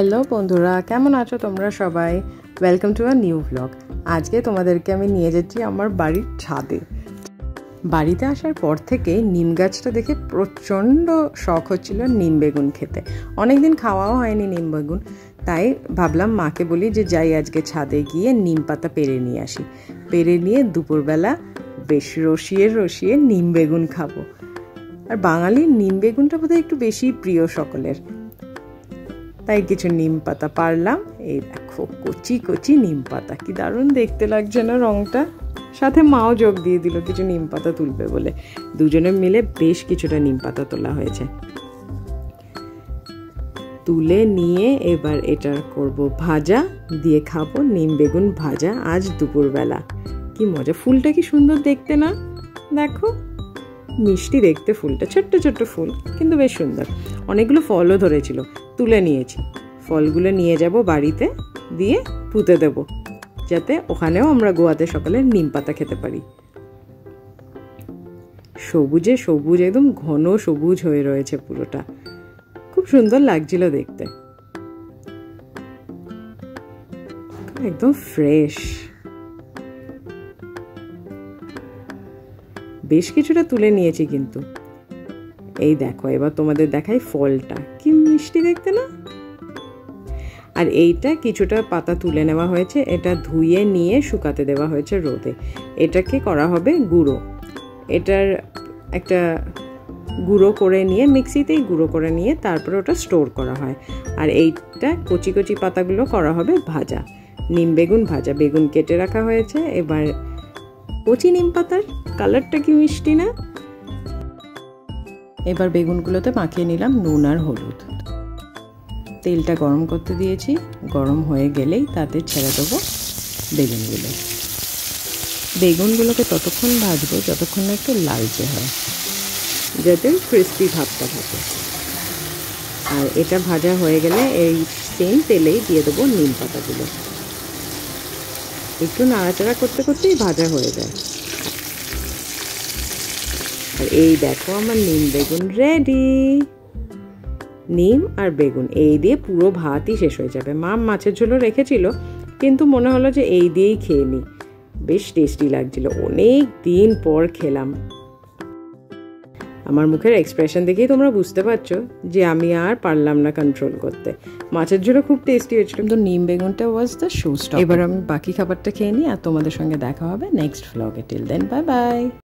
Hello বন্ধুরা, কেমন আছো তোমরা সবাই? Welcome to a new blog. আজকে তোমাদেরকে আমি নিয়ে যাচ্ছি আমার বাড়ির ছাদে। বাড়িতে আসার পর থেকে নিম গাছটা দেখে প্রচণ্ড শখ হচ্ছিল নিম বেগুন খেতে। অনেকদিন খাওয়াও হয়নি নিম বেগুন, তাই ভাবলাম মাকে বলি যে যাই আজকে ছাদে গিয়ে নিম পাতা পেড়ে নিয়ে আসি। পেড়ে নিয়ে দুপুরবেলা বেশ রসিয়ে রসিয়ে নিম বেগুন খাবো। আর বাঙালির নিম বেগুনটা বোধহয় একটু বেশি প্রিয় সকলের, তাই কিছু নিম পাতা পারলাম। এই দেখো কচি কচি নিম পাতা, কি দারুণ দেখতে লাগছে না রংটা। সাথে মাও যোগ দিয়ে দিল কিছু নিম পাতা তুলবে বলে। দুজনে মিলে বেশ কিছুটা নিম পাতা তোলা হয়েছে। তুলে নিয়ে এবার এটা করব ভাজা, দিয়ে খাবো নিম বেগুন ভাজা আজ দুপুরবেলা। কি মজা! ফুলটা কি সুন্দর দেখতে না? দেখো, মিষ্টি দেখতে ফুলটা, ছোট্ট ছোট্ট ফুল কিন্তু বেশ সুন্দর। অনেকগুলো ফলও ধরেছিল, তুলে নিয়েছি। ফলগুলো নিয়ে যাব বাড়িতে, দিয়ে পুঁতে দেব, যাতে ওখানেও আমরা গোয়াতে সকালে নিম পাতা খেতে পারি। সবুজে সবুজ, একদম ঘন সবুজ হয়ে রয়েছে পুরোটা, খুব সুন্দর লাগছিল দেখতে, একদম ফ্রেশ। বেশ কিছুটা তুলে নিয়েছি কিন্তু। এই দেখো, এবার তোমাদের দেখাই ফলটা, কি মিষ্টি দেখতে না? আর এইটা কিছুটা পাতা তুলে নেওয়া হয়েছে, এটা ধুয়ে নিয়ে শুকাতে দেওয়া হয়েছে রোদে। এটাকে করা হবে গুঁড়ো। এটার একটা গুঁড়ো করে নিয়ে, মিক্সিতেই গুঁড়ো করে নিয়ে তারপরে ওটা স্টোর করা হয়। আর এইটা কচি কচি পাতাগুলো করা হবে ভাজা, নিম বেগুন ভাজা। বেগুন কেটে রাখা হয়েছে। এবার কচি নিম পাতার কালারটা কি মিষ্টি না? এবার বেগুনগুলোতে মাখিয়ে নিলাম নুন আর হলুদ। তেলটা গরম করতে দিয়েছি, গরম হয়ে গেলেই তাতে ছেড়ে দেবো বেগুনগুলো। বেগুনগুলোকে ততক্ষণ ভাজবো যতক্ষণ না একটু লালচে হয়, যাতে ক্রিস্পি ভাবটা থাকে। আর এটা ভাজা হয়ে গেলে এই সেম তেলেই দিয়ে দেবো নিম পাতাগুলো। একটু নাড়াচাড়া করতে করতেই ভাজা হয়ে যায়। আর এই দেখো, আমার নিম বেগুন রেডি। নিম আর বেগুন এই দিয়ে পুরো ভাতই শেষ হয়ে যাবে। মা মাছের ঝোলও রেখেছিল, কিন্তু মনে হলো যে এই দিয়েই খেয়ে নিই। বেশ টেস্টি লাগছিল, অনেক দিন পর খেলাম। আমার মুখের এক্সপ্রেশন দেখেই তোমরা বুঝতে পারছো যে আমি আর পারলাম না কন্ট্রোল করতে। মাছের ঝোলও খুব টেস্টি হয়েছিল, কিন্তু নিম বেগুনটা ওয়াজ দ্য শো স্টপার। এবার আমি বাকি খাবারটা খেয়ে নিই, আর তোমাদের সঙ্গে দেখা হবে নেক্সট ভ্লগে। Till then, bye by.